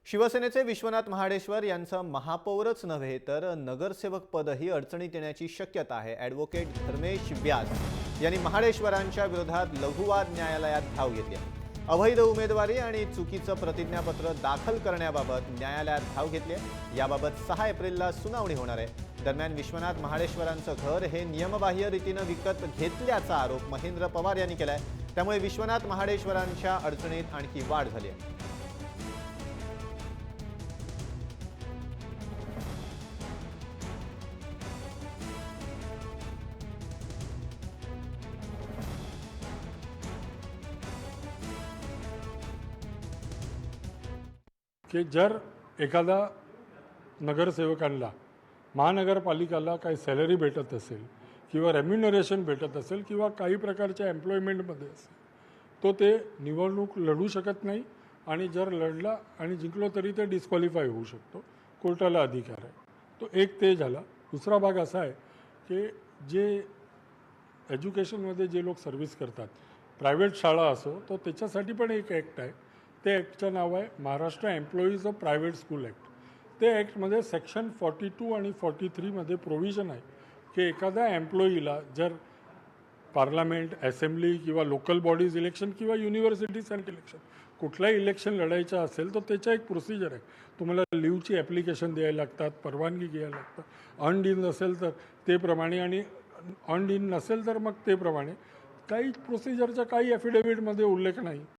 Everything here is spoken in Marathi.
शिवसेनेचे विश्वनाथ महाडेश्वर यांचं महापौरच नव्हे तर नगरसेवक पदही अडचणीत येण्याची शक्यता आहे। ॲडव्होकेट धर्मेश व्यास यांनी महाडेश्वरांच्या विरोधात लघुवाद न्यायालयात धाव घेतली आहे। अवैध उमेदवारी आणि चुकीचं प्रतिज्ञापत्र दाखल करण्याबाबत न्यायालयात धाव घेतली आहे। याबाबत 6 एप्रिलला सुनावणी होणार आहे। दरम्यान विश्वनाथ महाडेश्वरांचं घर हे नियमबाह्य रीतीने विकत घेतल्याचा आरोप महेंद्र पवार यांनी केलाय। त्यामुळे विश्वनाथ महाडेश्वरांच्या अडचणीत आणखी वाढ झाली आहे। की जर एखादा नगरसेवकांना महानगरपालिकाला काही सॅलरी भेटत असेल किंवा रेम्युनरेशन भेटत असेल किंवा काही प्रकारच्या एम्प्लॉयमेंटमध्ये असेल तो ते निवडणूक लढू शकत नाही आणि जर लढला आणि जिंकलो तरी ते डिस्क्वालिफाय होऊ शकतो। कोर्टाला अधिकार आहे तो एक ते झाला। दुसरा भाग असा आहे की जे एज्युकेशनमध्ये जे लोक सर्व्हिस करतात प्रायव्हेट शाळा असो तो त्याच्यासाठी पण एक ॲक्ट आहे। ते ॲक्टचं नाव आहे Maharashtra employees of private school act. ते ॲक्टमध्ये सेक्शन 42 आणि 43मध्ये प्रोव्हिजन आहे की एखाद्या एम्प्लॉईला जर पार्लमेंट असेंब्ली किंवा लोकल बॉडीज इलेक्शन किंवा युनिव्हर्सिटी सेंट इलेक्शन कुठलाही इलेक्शन लढायचं असेल तर त्याच्या एक प्रोसिजर आहे। तुम्हाला लिव्हची ॲप्लिकेशन द्यायला लागतात, परवानगी घ्यायला लागतात। अर्न्ड इन असेल तर ते प्रमाणे आणि अर्न्ड इन नसेल तर मग ते प्रमाणे काही प्रोसिजरचा काही ॲफिडेव्हिटमध्ये उल्लेख नाही।